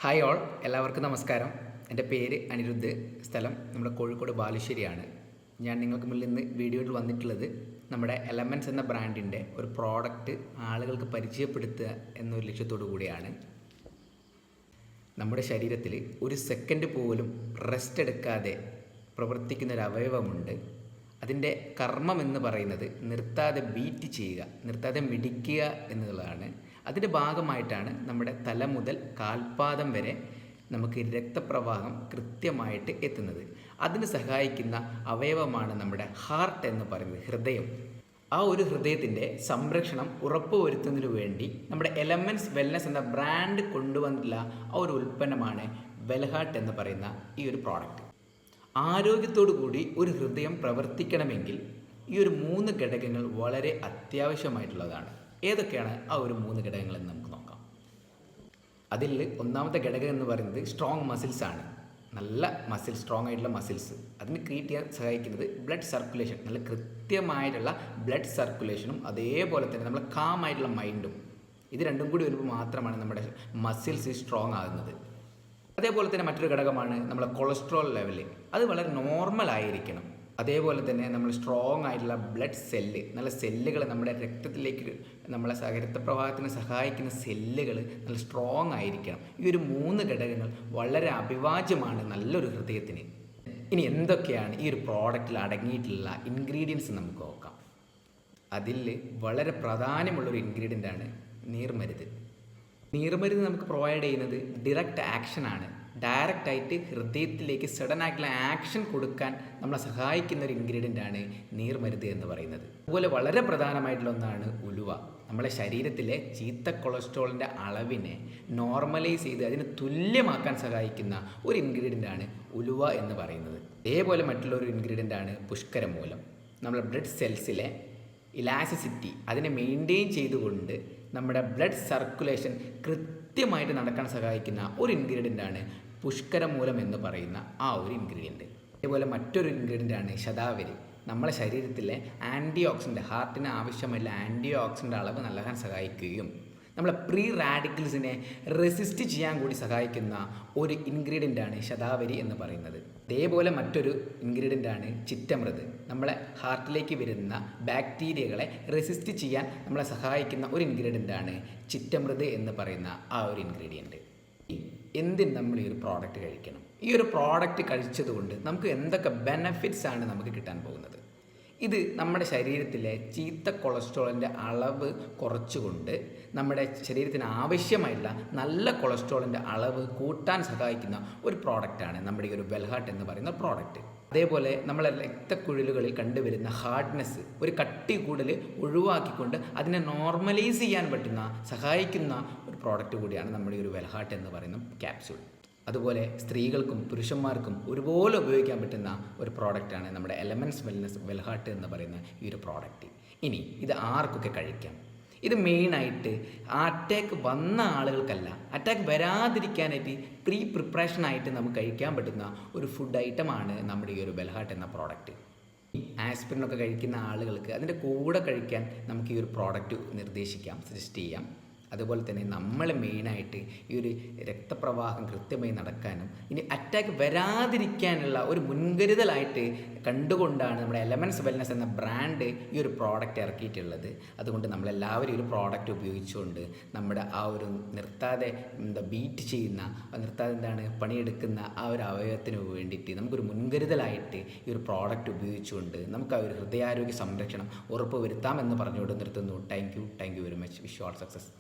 Hi all, എല്ലാവർക്കും നമസ്കാരം. എൻ്റെ പേര് അനിരുദ്ധ്. സ്ഥലം നമ്മുടെ കോഴിക്കോട് ബാലുശ്ശേരിയാണ്. ഞാൻ നിങ്ങൾക്ക് മുന്നിൽ ഇന്ന് വീഡിയോയിൽ വന്നിട്ടുള്ളത് നമ്മുടെ എലമെൻറ്റ്സ് എന്ന ബ്രാൻഡിൻ്റെ ഒരു പ്രോഡക്റ്റ് ആളുകൾക്ക് പരിചയപ്പെടുത്തുക എന്നൊരു ലക്ഷ്യത്തോടു കൂടിയാണ്. നമ്മുടെ ശരീരത്തിൽ ഒരു സെക്കൻഡ് പോലും റെസ്റ്റ് എടുക്കാതെ പ്രവർത്തിക്കുന്ന ഒരു അവയവമുണ്ട്. അതിൻ്റെ കർമ്മം എന്ന് പറയുന്നത് നിർത്താതെ ബീറ്റ് ചെയ്യുക, നിർത്താതെ മിടിക്കുക എന്നുള്ളതാണ്. അതിൻ്റെ ഭാഗമായിട്ടാണ് നമ്മുടെ തല മുതൽ കാൽപാദം വരെ നമുക്ക് രക്തപ്രവാഹം കൃത്യമായിട്ട് എത്തുന്നത്. അതിന് സഹായിക്കുന്ന അവയവമാണ് നമ്മുടെ ഹാർട്ട് എന്ന് പറയുന്നത്, ഹൃദയം. ആ ഒരു ഹൃദയത്തിൻ്റെ സംരക്ഷണം ഉറപ്പുവരുത്തുന്നതിനു വേണ്ടി നമ്മുടെ എലമെൻറ്റ്സ് വെൽനസ് എന്ന ബ്രാൻഡ് കൊണ്ടുവന്നിട്ടുള്ള ആ ഒരു ഉൽപ്പന്നമാണ് വെൽഹാർട്ട് എന്ന് പറയുന്ന ഈ ഒരു പ്രോഡക്റ്റ്. ആരോഗ്യത്തോടു കൂടി ഒരു ഹൃദയം പ്രവർത്തിക്കണമെങ്കിൽ ഈ ഒരു 3 ഘടകങ്ങൾ വളരെ അത്യാവശ്യമായിട്ടുള്ളതാണ്. ഏതൊക്കെയാണ് ആ ഒരു 3 ഘടകങ്ങളെന്ന് നമുക്ക് നോക്കാം. അതിൽ ഒന്നാമത്തെ ഘടകം എന്ന് പറയുന്നത് സ്ട്രോങ് മസിൽസ് ആണ്. നല്ല മസിൽ, സ്ട്രോങ് ആയിട്ടുള്ള മസിൽസ് അതിന് ക്രിയേറ്റ് ചെയ്യാൻ സഹായിക്കുന്നത് ബ്ലഡ് സർക്കുലേഷൻ, നല്ല കൃത്യമായിട്ടുള്ള ബ്ലഡ് സർക്കുലേഷനും അതേപോലെ തന്നെ നമ്മൾ കാം ആയിട്ടുള്ള മൈൻഡും. ഇത് രണ്ടും കൂടി വരുമ്പോൾ മാത്രമാണ് നമ്മുടെ മസിൽസ് സ്ട്രോങ് ആകുന്നത്. അതേപോലെ തന്നെ മറ്റൊരു ഘടകമാണ് നമ്മളെ കൊളസ്ട്രോൾ ലെവൽ. അത് വളരെ നോർമൽ ആയിരിക്കണം. അതേപോലെ തന്നെ നമ്മൾ സ്ട്രോങ് ആയിട്ടുള്ള ബ്ലഡ് സെല്ല്, നല്ല സെല്ലുകൾ നമ്മുടെ രക്തത്തിലേക്ക് നമ്മളെ രക്തപ്രവാഹത്തിന് സഹായിക്കുന്ന സെല്ലുകൾ നല്ല സ്ട്രോങ് ആയിരിക്കണം. ഈ ഒരു 3 ഘടകങ്ങൾ വളരെ അഭിവാജ്യമാണ് നല്ലൊരു ഹൃദയത്തിന്. ഇനി എന്തൊക്കെയാണ് ഈ ഒരു പ്രോഡക്റ്റിൽ അടങ്ങിയിട്ടുള്ള ഇൻഗ്രീഡിയൻസ് നമുക്ക് നോക്കാം. അതിൽ വളരെ പ്രധാനമുള്ളൊരു ഇൻഗ്രീഡിയൻ്റാണ് നീർമരുത്. നീർമരുന്ന് നമുക്ക് പ്രൊവൈഡ് ചെയ്യുന്നത് ഡിറക്റ്റ് ആക്ഷനാണ്. ഡയറക്റ്റായിട്ട് ഹൃദയത്തിലേക്ക് സഡൻ ആയിട്ടുള്ള ആക്ഷൻ കൊടുക്കാൻ നമ്മളെ സഹായിക്കുന്ന ഒരു ഇൻഗ്രീഡിയൻ്റാണ് നീർമരുത് എന്ന് പറയുന്നത്. അതുപോലെ വളരെ പ്രധാനമായിട്ടുള്ള ഒന്നാണ് ഉലുവ. നമ്മളെ ശരീരത്തിലെ ചീത്ത കൊളസ്ട്രോളിൻ്റെ അളവിനെ നോർമലൈസ് ചെയ്ത് അതിന് തുല്യമാക്കാൻ സഹായിക്കുന്ന ഒരു ഇൻഗ്രീഡിയൻ്റാണ് ഉലുവ എന്ന് പറയുന്നത്. അതേപോലെ മറ്റുള്ളൊരു ഇൻഗ്രീഡിയൻ്റാണ് പുഷ്കരമൂലം. നമ്മുടെ ബ്ലഡ് സെൽസിലെ ഇലാസ്റ്റിസിറ്റി അതിനെ മെയിൻറ്റെയിൻ ചെയ്തുകൊണ്ട് നമ്മുടെ ബ്ലഡ് സർക്കുലേഷൻ കൃത്യമായിട്ട് നടക്കാൻ സഹായിക്കുന്ന ഒരു ഇൻഗ്രീഡിയൻ്റാണ് പുഷ്കരമൂലം എന്ന് പറയുന്ന ആ ഒരു ഇൻഗ്രീഡിയൻറ്റ്. അതേപോലെ മറ്റൊരു ഇൻഗ്രീഡിയൻ്റാണ് ശതാവരി. നമ്മളെ ശരീരത്തിലെ ആൻറ്റി ഓക്സിഡൻറ്റ്, ഹാർട്ടിന് ആവശ്യമുള്ള ആൻറ്റി ഓക്സിഡൻ്റ് അളവ് നൽകാൻ സഹായിക്കുകയും നമ്മളെ പ്രീ റാഡിക്കൽസിനെ റെസിസ്റ്റ് ചെയ്യാൻ കൂടി സഹായിക്കുന്ന ഒരു ഇൻഗ്രീഡിയൻ്റാണ് ശതാവരി എന്ന് പറയുന്നത്. അതേപോലെ മറ്റൊരു ഇൻഗ്രീഡിയൻ്റാണ് ചിറ്റമൃത്. നമ്മളെ ഹാർട്ടിലേക്ക് വരുന്ന ബാക്ടീരിയകളെ റെസിസ്റ്റ് ചെയ്യാൻ നമ്മളെ സഹായിക്കുന്ന ഒരു ഇൻഗ്രീഡിയൻ്റാണ് ചിറ്റമൃത് എന്ന് പറയുന്ന ആ ഒരു ഇൻഗ്രീഡിയൻറ്റ്. എന്തിന് നമ്മൾ ഈ ഒരു പ്രോഡക്റ്റ് കഴിക്കണം? ഈ ഒരു പ്രോഡക്റ്റ് കഴിച്ചതുകൊണ്ട് നമുക്ക് എന്തൊക്കെ ബെനഫിറ്റ്സ് ആണ് നമുക്ക് കിട്ടാൻ പോകുന്നത്? ഇത് നമ്മുടെ ശരീരത്തിലെ ചീത്ത കൊളസ്ട്രോളിൻ്റെ അളവ് കുറച്ചുകൊണ്ട് നമ്മുടെ ശരീരത്തിന് ആവശ്യമായിട്ടുള്ള നല്ല കൊളസ്ട്രോളിൻ്റെ അളവ് കൂട്ടാൻ സഹായിക്കുന്ന ഒരു പ്രോഡക്റ്റാണ് നമ്മുടെ ഈ ഒരു വെൽഹാർട്ട് എന്ന് പറയുന്ന പ്രോഡക്റ്റ്. അതേപോലെ നമ്മളെ രക്തക്കുഴലുകളിൽ കണ്ടുവരുന്ന ഹാർഡ്നെസ്, ഒരു കട്ടി കൂടൽ ഒഴിവാക്കിക്കൊണ്ട് അതിനെ നോർമലൈസ് ചെയ്യാൻ പറ്റുന്ന സഹായിക്കുന്ന ഒരു പ്രോഡക്റ്റ് കൂടിയാണ് നമ്മുടെ ഈ ഒരു വെൽഹാർട്ട് എന്ന് പറയുന്ന ക്യാപ്സ്യൂൾ. അതുപോലെ സ്ത്രീകൾക്കും പുരുഷന്മാർക്കും ഒരുപോലെ ഉപയോഗിക്കാൻ പറ്റുന്ന ഒരു പ്രോഡക്റ്റാണ് നമ്മുടെ എലമെൻറ്റ്സ് വെൽനസ് വെൽഹാർട്ട് എന്ന് പറയുന്ന ഈ ഒരു പ്രോഡക്റ്റ്. ഇനി ഇത് ആർക്കൊക്കെ കഴിക്കാം? ഇത് മെയിനായിട്ട് അറ്റാക്ക് വന്ന ആളുകൾക്കല്ല, അറ്റാക്ക് വരാതിരിക്കാനായിട്ട് പ്രിപ്പറേഷനായിട്ട് നമുക്ക് കഴിക്കാൻ പറ്റുന്ന ഒരു ഫുഡ് ഐറ്റമാണ് നമ്മുടെ ഈ ഒരു വെൽഹാർട്ട് എന്ന പ്രോഡക്റ്റ്. ആസ്പിരിനൊക്കെ കഴിക്കുന്ന ആളുകൾക്ക് അതിൻ്റെ കൂടെ കഴിക്കാൻ നമുക്ക് ഈ ഒരു പ്രോഡക്റ്റ് നിർദ്ദേശിക്കാം, സജസ്റ്റ് ചെയ്യാം. അതുപോലെ തന്നെ നമ്മൾ മെയിനായിട്ട് ഈ ഒരു രക്തപ്രവാഹം കൃത്യമായി നടക്കാനും ഇനി അറ്റാക്ക് വരാതിരിക്കാനുള്ള ഒരു മുൻകരുതലായിട്ട് കണ്ടുകൊണ്ടാണ് നമ്മുടെ എലമെൻറ്റ്സ് വെൽനസ് എന്ന ബ്രാൻഡ് ഈ ഒരു പ്രോഡക്റ്റ് ഇറക്കിയിട്ടുള്ളത്. അതുകൊണ്ട് നമ്മളെല്ലാവരും ഈ ഒരു പ്രോഡക്റ്റ് ഉപയോഗിച്ചുകൊണ്ട് നമ്മുടെ ആ ഒരു നിർത്താതെ ബീറ്റ് ചെയ്യുന്ന, നിർത്താതെ പണിയെടുക്കുന്ന ആ ഒരു അവയവത്തിന് വേണ്ടിയിട്ട് നമുക്കൊരു മുൻകരുതലായിട്ട് ഈ ഒരു പ്രോഡക്റ്റ് ഉപയോഗിച്ചുകൊണ്ട് നമുക്ക് ആ ഒരു ഹൃദയാരോഗ്യ സംരക്ഷണം ഉറപ്പ് വരുത്താമെന്ന് പറഞ്ഞുകൊണ്ട് നിർത്തുന്നു. Thank you very much. Wish you all success.